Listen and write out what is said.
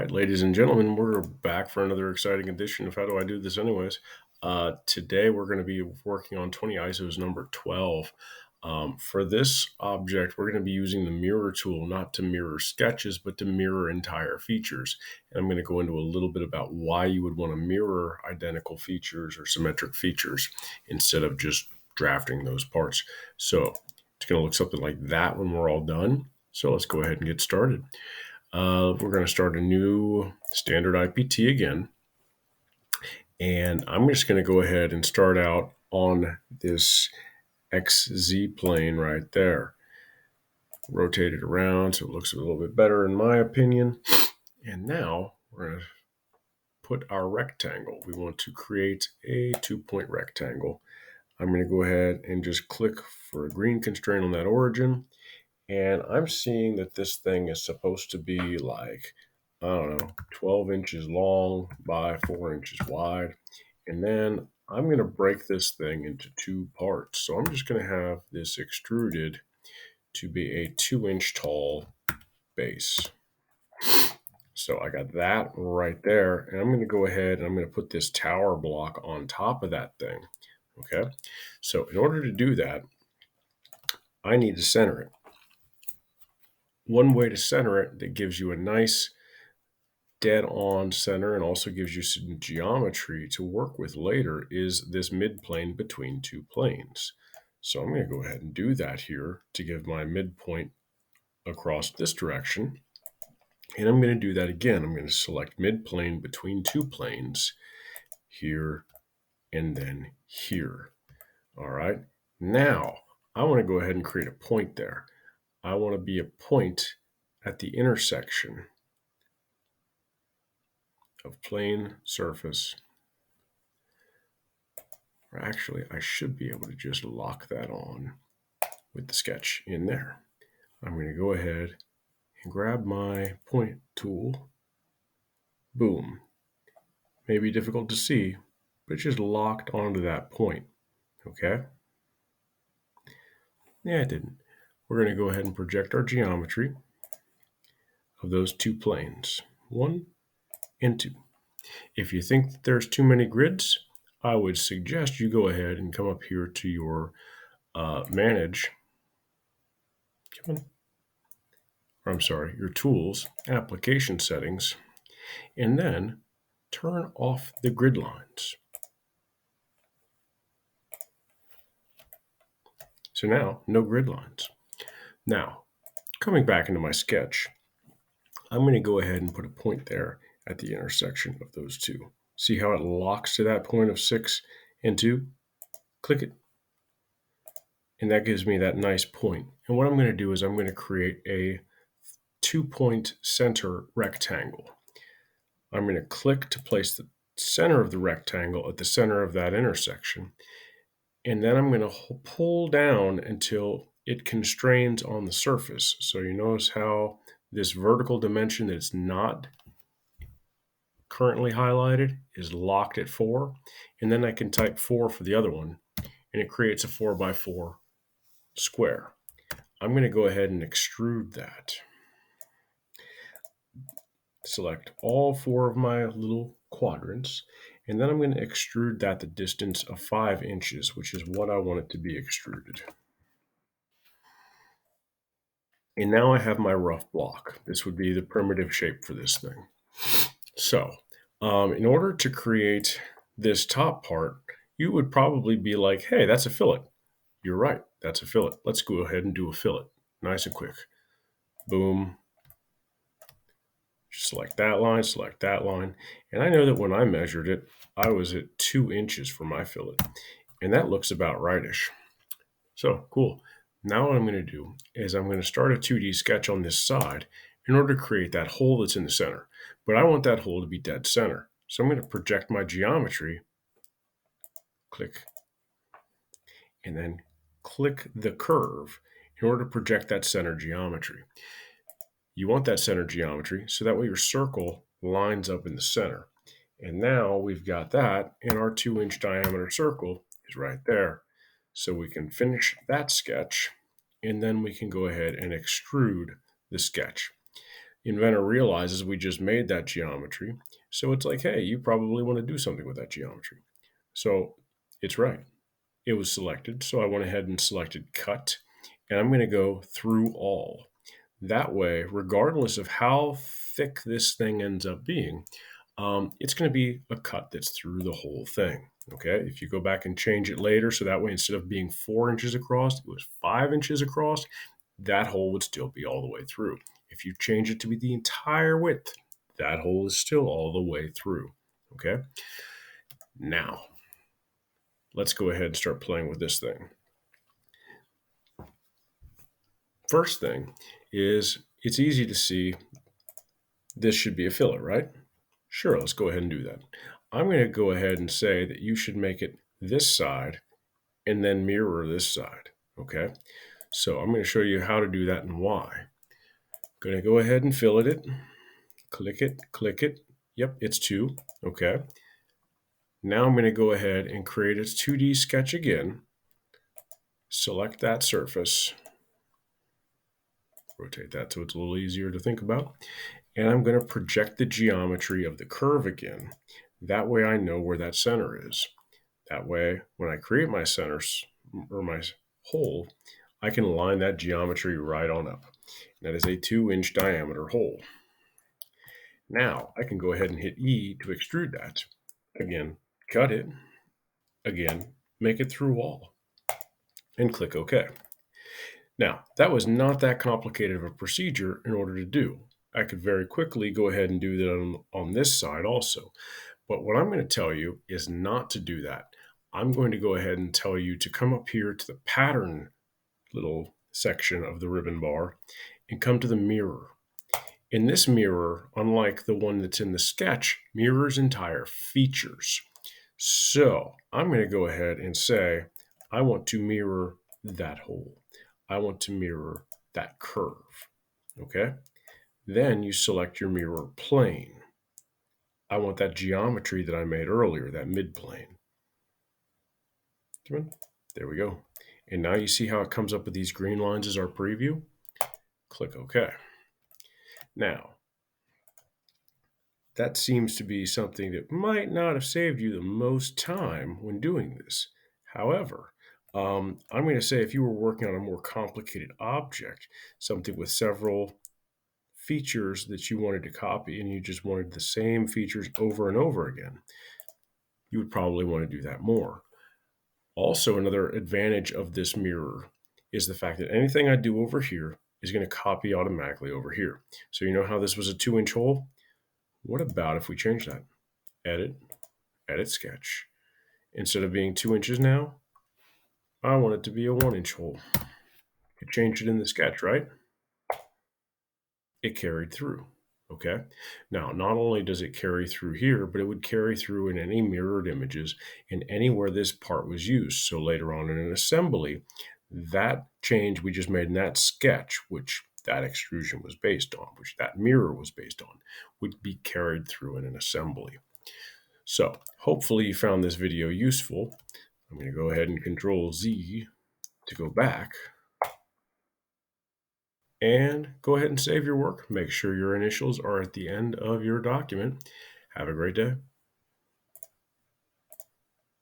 right, ladies and gentlemen, we're back for another exciting edition of How Do I Do This Anyways? Today we're going to be working on 20 ISOs number 12. For this object, we're going to be using the mirror tool, not to mirror sketches, but to mirror entire features. And I'm going to go into a little bit about why you would want to mirror identical features or symmetric features instead of just drafting those parts. So it's going to look something like that when we're all done. So let's go ahead and get started. We're going to start a new standard IPT again. And I'm just going to go ahead and start out on this XZ plane right there. Rotate it around so it looks a little bit better in my opinion. And now we're going to put our rectangle. We want to create a 2-point rectangle. I'm going to go ahead and just click for a green constraint on that origin. And I'm seeing that this thing is supposed to be like, I don't know, 12 inches long by 4 inches wide. And then I'm going to break this thing into 2 parts. So I'm just going to have this extruded to be a 2-inch tall base. So I got that right there. And I'm going to go ahead and I'm going to put this tower block on top of that thing. Okay. So in order to do that, I need to center it. One way to center it that gives you a nice dead-on center and also gives you some geometry to work with later is this midplane between 2 planes. So I'm going to go ahead and do that here to give my midpoint across this direction. And I'm going to do that again. I'm going to select midplane between 2 planes here and then here. All right. Now I want to go ahead and create a point there. I want to be a point at the intersection of plane surface. Or actually, I should be able to just lock that on with the sketch in there. I'm going to go ahead and grab my point tool. Boom. Maybe difficult to see, but it's just locked onto that point. Okay? Yeah, it didn't. We're going to go ahead and project our geometry of those 2 planes, 1 and 2. If you think that there's too many grids, I would suggest you go ahead and come up here to your manage. Your tools, application settings, and then turn off the grid lines. So now, no grid lines. Now, coming back into my sketch, I'm going to go ahead and put a point there at the intersection of those 2. See how it locks to that point of 6 and 2? Click it. And that gives me that nice point. And what I'm going to do is I'm going to create a 2-point center rectangle. I'm going to click to place the center of the rectangle at the center of that intersection. And then I'm going to pull down until it constrains on the surface. So you notice how this vertical dimension that's not currently highlighted is locked at 4. And then I can type 4 for the other one, and it creates a 4x4 square. I'm going to go ahead and extrude that. Select all 4 of my little quadrants, and then I'm going to extrude that the distance of 5 inches, which is what I want it to be extruded. And now I have my rough block. This would be the primitive shape for this thing. So in order to create this top part, you would probably be like, hey, that's a fillet. You're right, that's a fillet. Let's go ahead and do a fillet. Nice and quick. Boom. Select that line. And I know that when I measured it, I was at 2 inches for my fillet. And that looks about rightish. So cool. Now what I'm going to do is I'm going to start a 2D sketch on this side in order to create that hole that's in the center. But I want that hole to be dead center. So I'm going to project my geometry, click, and then click the curve in order to project that center geometry. You want that center geometry so that way your circle lines up in the center. And now we've got that, and our 2-inch diameter circle is right there. So we can finish that sketch, and then we can go ahead and extrude the sketch. Inventor realizes we just made that geometry. So it's like, hey, you probably want to do something with that geometry. So it's right. It was selected. So I went ahead and selected cut. And I'm going to go through all. That way, regardless of how thick this thing ends up being, it's going to be a cut that's through the whole thing. Okay, if you go back and change it later, so that way instead of being 4 inches across, it was 5 inches across, that hole would still be all the way through. If you change it to be the entire width, that hole is still all the way through. Okay, now let's go ahead and start playing with this thing. First thing is it's easy to see this should be a fillet, right? Sure, let's go ahead and do that. I'm going to go ahead and say that you should make it this side and then mirror this side, okay? So I'm going to show you how to do that and why. I'm going to go ahead and fillet it, click it, click it. Yep, it's 2, okay? Now I'm going to go ahead and create a 2D sketch again. Select that surface. Rotate that so it's a little easier to think about. And I'm going to project the geometry of the curve again. That way I know where that center is. That way, when I create my centers or my hole, I can line that geometry right on up. That is a 2-inch diameter hole. Now I can go ahead and hit E to extrude that. Again, cut it. Again, make it through all. And click OK. Now, that was not that complicated of a procedure in order to do. I could very quickly go ahead and do that on this side also. But what I'm going to tell you is not to do that. I'm going to go ahead and tell you to come up here to the pattern little section of the ribbon bar and come to the mirror. In this mirror, unlike the one that's in the sketch, mirrors entire features. So I'm going to go ahead and say, I want to mirror that hole. I want to mirror that curve. Okay? Then you select your mirror plane. I want that geometry that I made earlier, that midplane. There we go. And now you see how it comes up with these green lines as our preview? Click OK. Now, that seems to be something that might not have saved you the most time when doing this. However, I'm going to say if you were working on a more complicated object, something with several features that you wanted to copy and you just wanted the same features over and over again, you would probably want to do that more. Also, another advantage of this mirror is the fact that anything I do over here is going to copy automatically over here. So you know how this was a 2-inch hole? What about if we change that? Edit, edit sketch. Instead of being 2 inches now, I want it to be a 1-inch hole. You change it in the sketch, right? It carried through. Okay. Now, not only does it carry through here, but it would carry through in any mirrored images and anywhere this part was used. So later on in an assembly, that change we just made in that sketch, which that extrusion was based on, which that mirror was based on, would be carried through in an assembly. So hopefully you found this video useful. I'm going to go ahead and Control Z to go back. And go ahead and save your work. Make sure your initials are at the end of your document. Have a great day.